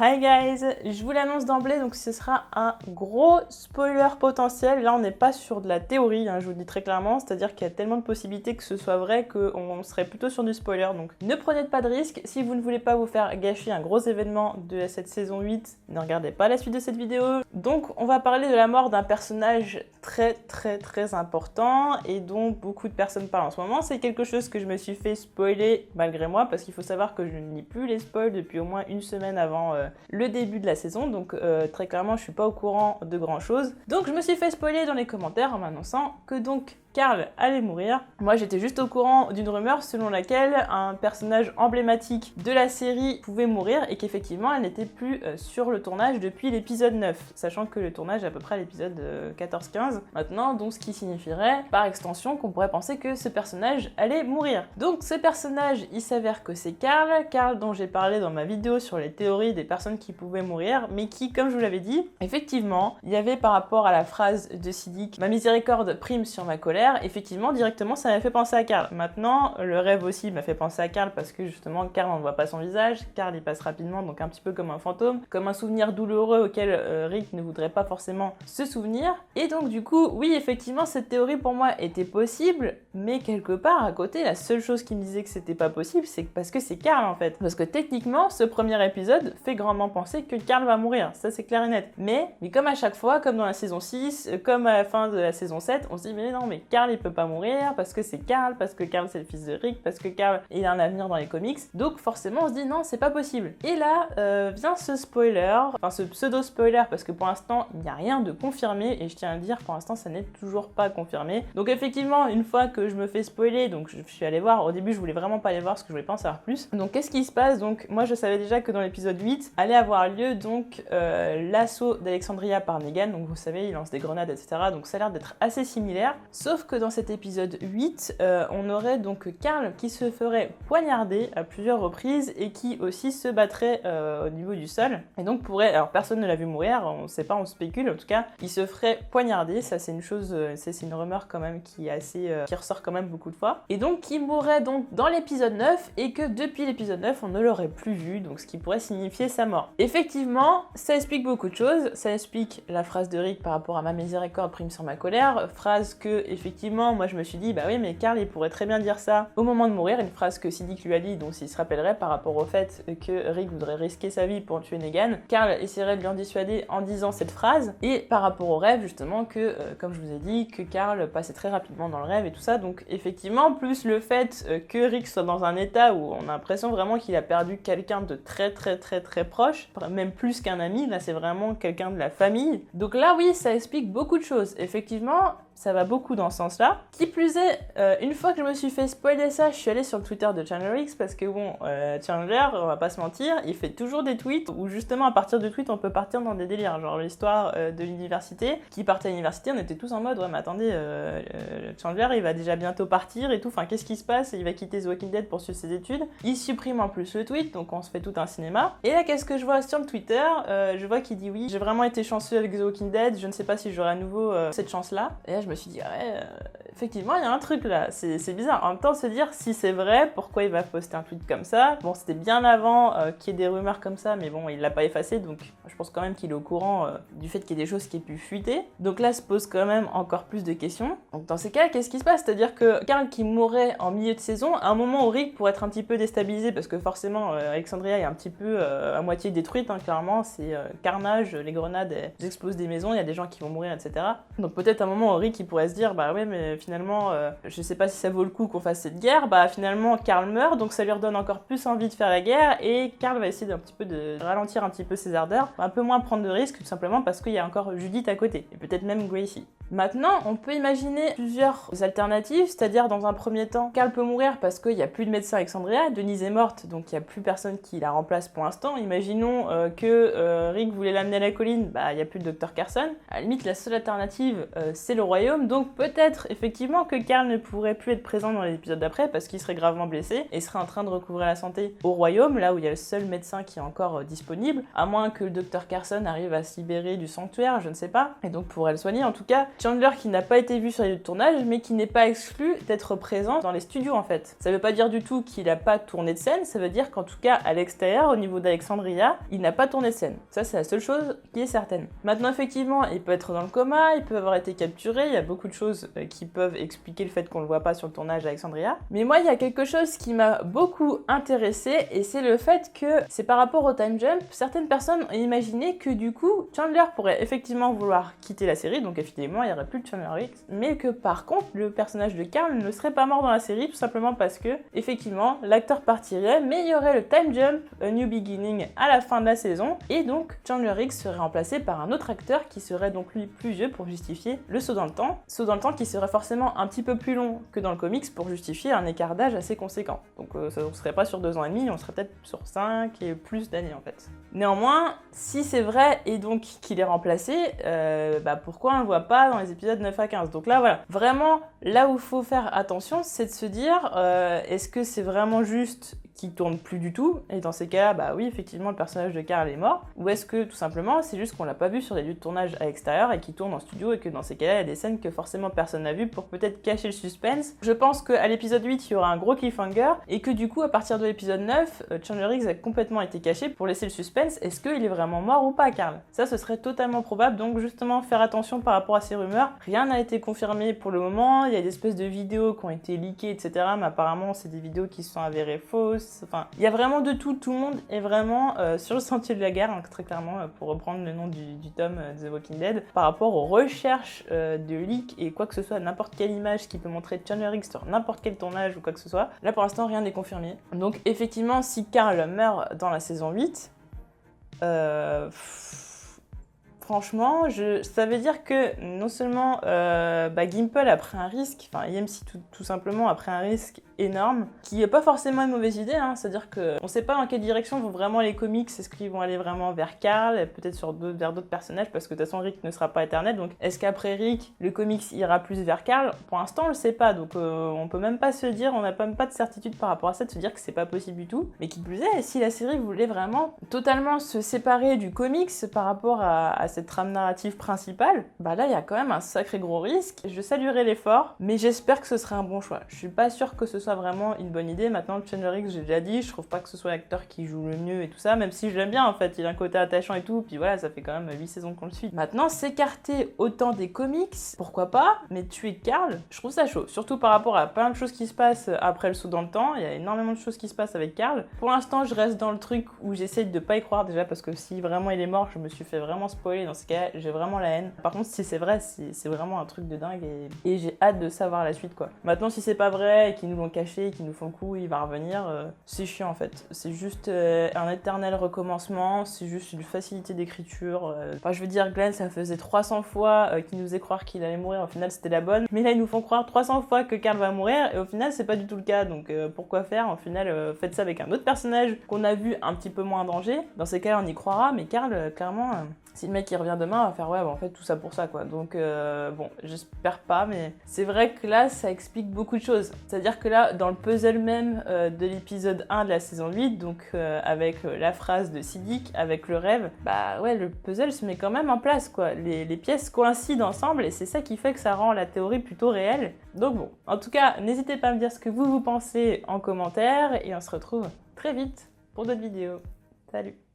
Hi guys, je vous l'annonce d'emblée, donc ce sera un gros spoiler potentiel. Là on n'est pas sur de la théorie, je vous le dis très clairement, c'est-à-dire qu'il y a tellement de possibilités que ce soit vrai qu'on serait plutôt sur du spoiler. Donc ne prenez pas de risques, si vous ne voulez pas vous faire gâcher un gros événement de cette saison 8, ne regardez pas la suite de cette vidéo. Donc on va parler de la mort d'un personnage très important et dont beaucoup de personnes parlent en ce moment. C'est quelque chose que je me suis fait spoiler malgré moi, parce qu'il faut savoir que je ne lis plus les spoils depuis au moins une semaine avant le début de la saison, donc très clairement je suis pas au courant de grand chose. Donc je me suis fait spoiler dans les commentaires en m'annonçant que donc Carl allait mourir. Moi j'étais juste au courant d'une rumeur selon laquelle un personnage emblématique de la série pouvait mourir et qu'effectivement elle n'était plus sur le tournage depuis l'épisode 9, sachant que le tournage est à peu près à l'épisode 14-15 maintenant, donc ce qui signifierait par extension qu'on pourrait penser que ce personnage allait mourir. Donc ce personnage, il s'avère que c'est Carl dont j'ai parlé dans ma vidéo sur les théories des personnes qui pouvaient mourir, mais qui, comme je vous l'avais dit, effectivement, il y avait par rapport à la phrase de Siddiq, ma miséricorde prime sur ma colère, effectivement, directement, ça m'a fait penser à Carl. Maintenant, le rêve aussi m'a fait penser à Carl parce que justement, Carl, on ne voit pas son visage. Carl, il passe rapidement, donc un petit peu comme un fantôme, comme un souvenir douloureux auquel Rick ne voudrait pas forcément se souvenir. Et donc, du coup, oui, effectivement, cette théorie pour moi était possible, mais quelque part, à côté, la seule chose qui me disait que c'était pas possible, c'est parce que c'est Carl, en fait. Parce que techniquement, ce premier épisode fait grandement penser que Carl va mourir. Ça, c'est clair et net. Mais comme à chaque fois, comme dans la saison 6, comme à la fin de la saison 7, on se dit, mais non, mais Carl il peut pas mourir parce que c'est Carl, parce que Carl c'est le fils de Rick, parce que Carl il a un avenir dans les comics, donc forcément on se dit non, c'est pas possible. Et là vient ce spoiler, enfin ce pseudo spoiler, parce que pour l'instant il n'y a rien de confirmé, et je tiens à le dire, pour l'instant ça n'est toujours pas confirmé. Donc effectivement, une fois que je me fais spoiler, donc je suis allée voir, au début je voulais vraiment pas aller voir parce que je voulais pas en savoir plus. Donc qu'est-ce qui se passe? Donc moi je savais déjà que dans l'épisode 8 allait avoir lieu donc l'assaut d'Alexandria par Negan, donc vous savez il lance des grenades etc, donc ça a l'air d'être assez similaire, sauf que dans cet épisode 8, on aurait donc Carl qui se ferait poignarder à plusieurs reprises et qui aussi se battrait au niveau du sol. Et donc pourrait, alors personne ne l'a vu mourir, on sait pas, on spécule, en tout cas, il se ferait poignarder, ça c'est une chose, c'est une rumeur quand même qui est assez, qui ressort quand même beaucoup de fois. Et donc qui mourrait donc dans l'épisode 9 et que depuis l'épisode 9, on ne l'aurait plus vu, donc ce qui pourrait signifier sa mort. Effectivement, ça explique beaucoup de choses, ça explique la phrase de Rick par rapport à ma miséricorde prime sur ma colère, phrase que effectivement moi je me suis dit bah oui mais Carl il pourrait très bien dire ça au moment de mourir, une phrase que Siddiq lui a dit, donc s'il se rappellerait par rapport au fait que Rick voudrait risquer sa vie pour tuer Negan, Carl essaierait de lui en dissuader en disant cette phrase, et par rapport au rêve justement que comme je vous ai dit que Carl passait très rapidement dans le rêve et tout ça, donc effectivement plus le fait que Rick soit dans un état où on a l'impression vraiment qu'il a perdu quelqu'un de très proche, même plus qu'un ami, là c'est vraiment quelqu'un de la famille, donc là oui ça explique beaucoup de choses, effectivement ça va beaucoup dans ce sens-là. Qui plus est, une fois que je me suis fait spoiler ça, je suis allée sur le Twitter de Chandler X parce que bon, Chandler, on va pas se mentir, il fait toujours des tweets où justement à partir de tweets on peut partir dans des délires, genre l'histoire de l'université, qui partait à l'université, on était tous en mode ouais mais attendez, Chandler il va déjà bientôt partir et tout, enfin qu'est-ce qui se passe, il va quitter The Walking Dead pour suivre ses études, il supprime en plus le tweet, donc on se fait tout un cinéma. Et là qu'est-ce que je vois sur le Twitter, je vois qu'il dit oui, j'ai vraiment été chanceux avec The Walking Dead, je ne sais pas si j'aurai à nouveau cette chance-là. Et là je me suis dit ouais, effectivement il y a un truc là, c'est bizarre. En même temps se dire si c'est vrai, pourquoi il va poster un tweet comme ça? Bon c'était bien avant qu'il y ait des rumeurs comme ça, mais bon il l'a pas effacé, donc je pense quand même qu'il est au courant du fait qu'il y ait des choses qui aient pu fuiter. Donc là se pose quand même encore plus de questions. Donc dans ces cas qu'est-ce qui se passe? C'est-à-dire que Carl qui mourrait en milieu de saison, à un moment où Rick pourrait être un petit peu déstabilisé, parce que forcément Alexandria est un petit peu à moitié détruite, clairement c'est carnage, les grenades elles explosent des maisons, il y a des gens qui vont mourir etc. Donc peut-être à un moment où Rick il pourrait se dire bah ouais mais finalement je sais pas si ça vaut le coup qu'on fasse cette guerre, bah finalement Carl meurt donc ça lui redonne encore plus envie de faire la guerre et Carl va essayer d'un petit peu de ralentir un petit peu ses ardeurs, un peu moins prendre de risques tout simplement parce qu'il y a encore Judith à côté et peut-être même Gracie. Maintenant on peut imaginer plusieurs alternatives, c'est-à-dire dans un premier temps Carl peut mourir parce qu'il n'y a plus de médecin à Alexandria, Denise est morte donc il n'y a plus personne qui la remplace pour l'instant, imaginons que Rick voulait l'amener à la colline, bah il n'y a plus de Dr Carson, à la limite la seule alternative c'est le royaume royaume, donc peut-être effectivement que Carl ne pourrait plus être présent dans l'épisode d'après parce qu'il serait gravement blessé et serait en train de recouvrer la santé au royaume, là où il y a le seul médecin qui est encore disponible, à moins que le docteur Carson arrive à se libérer du sanctuaire, je ne sais pas, et donc pourrait le soigner. En tout cas, Chandler qui n'a pas été vu sur les lieux de tournage, mais qui n'est pas exclu d'être présent dans les studios en fait. Ça veut pas dire du tout qu'il n'a pas tourné de scène, ça veut dire qu'en tout cas à l'extérieur, au niveau d'Alexandria, il n'a pas tourné de scène. Ça c'est la seule chose qui est certaine. Maintenant effectivement, il peut être dans le coma, il peut avoir été capturé, il y a beaucoup de choses qui peuvent expliquer le fait qu'on le voit pas sur le tournage d'Alexandria. Mais moi, il y a quelque chose qui m'a beaucoup intéressée, et c'est le fait que c'est par rapport au time jump, certaines personnes ont imaginé que du coup, Chandler pourrait effectivement vouloir quitter la série, donc effectivement, il n'y aurait plus de Chandler Riggs, mais que par contre, le personnage de Carl ne serait pas mort dans la série, tout simplement parce que, effectivement, l'acteur partirait, mais il y aurait le time jump, A New Beginning, à la fin de la saison, et donc Chandler Riggs serait remplacé par un autre acteur qui serait donc lui plus vieux pour justifier le saut dans le temps qui serait forcément un petit peu plus long que dans le comics pour justifier un écart d'âge assez conséquent. Donc ça, on serait pas sur 2 ans et demi, on serait peut-être sur 5 et plus d'années en fait. Néanmoins, si c'est vrai et donc qu'il est remplacé, pourquoi on le voit pas dans les épisodes 9 à 15? Donc là voilà, vraiment là où il faut faire attention, c'est de se dire est-ce que c'est vraiment juste qui tourne plus du tout, et dans ces cas-là, bah oui, effectivement, le personnage de Carl est mort, ou est-ce que tout simplement, c'est juste qu'on l'a pas vu sur les lieux de tournage à l'extérieur et qu'il tourne en studio, et que dans ces cas-là, il y a des scènes que forcément personne n'a vues pour peut-être cacher le suspense. Je pense qu'à l'épisode 8, il y aura un gros cliffhanger, et que du coup, à partir de l'épisode 9, Chandler Riggs a complètement été caché pour laisser le suspense. Est-ce qu'il est vraiment mort ou pas, Carl? Ça, ce serait totalement probable, donc justement, faire attention par rapport à ces rumeurs. Rien n'a été confirmé pour le moment, il y a des espèces de vidéos qui ont été leakées, etc., mais apparemment, c'est des vidéos qui se sont avérées fausses. Enfin, il y a vraiment de tout le monde est vraiment sur le sentier de la guerre, hein, très clairement, pour reprendre le nom du tome de The Walking Dead, par rapport aux recherches de leaks et quoi que ce soit, n'importe quelle image qui peut montrer Chandler Riggs sur n'importe quel tournage ou quoi que ce soit. Là, pour l'instant, rien n'est confirmé. Donc, effectivement, si Carl meurt dans la saison 8, franchement, ça veut dire que non seulement Gimple a pris un risque, enfin EMC tout simplement a pris un risque énorme, qui n'est pas forcément une mauvaise idée, hein. C'est-à-dire qu'on ne sait pas dans quelle direction vont vraiment les comics, est-ce qu'ils vont aller vraiment vers Carl, peut-être vers d'autres personnages, parce que de toute façon Rick ne sera pas éternel, donc est-ce qu'après Rick, le comics ira plus vers Carl? Pour l'instant on le sait pas, donc on peut même pas se dire, on n'a même pas de certitude par rapport à ça, de se dire que c'est pas possible du tout, mais qui plus est, si la série voulait vraiment totalement se séparer du comics par rapport à cette trame narrative principale, bah là il y a quand même un sacré gros risque. Je saluerai l'effort, mais j'espère que ce sera un bon choix. Je suis pas sûre que ce soit vraiment une bonne idée. Maintenant, Chandler Riggs, j'ai déjà dit, je trouve pas que ce soit l'acteur qui joue le mieux et tout ça, même si je l'aime bien en fait, il a un côté attachant et tout, puis voilà, ça fait quand même 8 saisons qu'on le suit. Maintenant, s'écarter autant des comics, pourquoi pas, mais tuer Carl, je trouve ça chaud, surtout par rapport à plein de choses qui se passent après le saut dans le temps, il y a énormément de choses qui se passent avec Carl. Pour l'instant, je reste dans le truc où j'essaye de pas y croire déjà, parce que si vraiment il est mort, je me suis fait vraiment spoiler, dans ce cas, j'ai vraiment la haine. Par contre, si c'est vrai, c'est vraiment un truc de dingue, et j'ai hâte de savoir la suite quoi. Maintenant, si c'est pas vrai, et qu'ils nous l'ont caché, qu'ils nous font le coup, il va revenir, c'est chiant en fait. C'est juste un éternel recommencement, c'est juste une facilité d'écriture. Enfin, je veux dire, Glenn, ça faisait 300 fois qu'il nous faisait croire qu'il allait mourir, au final c'était la bonne. Mais là, ils nous font croire 300 fois que Carl va mourir, et au final, c'est pas du tout le cas. Donc pourquoi faire? Au final, faites ça avec un autre personnage qu'on a vu un petit peu moins en danger. Dans ces cas-là, on y croira, mais Carl, clairement, si le mec il revient demain, on va faire ouais, bah, en fait, tout ça pour ça quoi. Donc bon, j'espère pas, mais c'est vrai que là, ça explique beaucoup de choses. C'est-à-dire que là, dans le puzzle même de l'épisode 1 de la saison 8, donc avec la phrase de Siddiq, avec le rêve, bah ouais, le puzzle se met quand même en place quoi. Les pièces coïncident ensemble et c'est ça qui fait que ça rend la théorie plutôt réelle. Donc bon, en tout cas, n'hésitez pas à me dire ce que vous pensez en commentaire et on se retrouve très vite pour d'autres vidéos. Salut!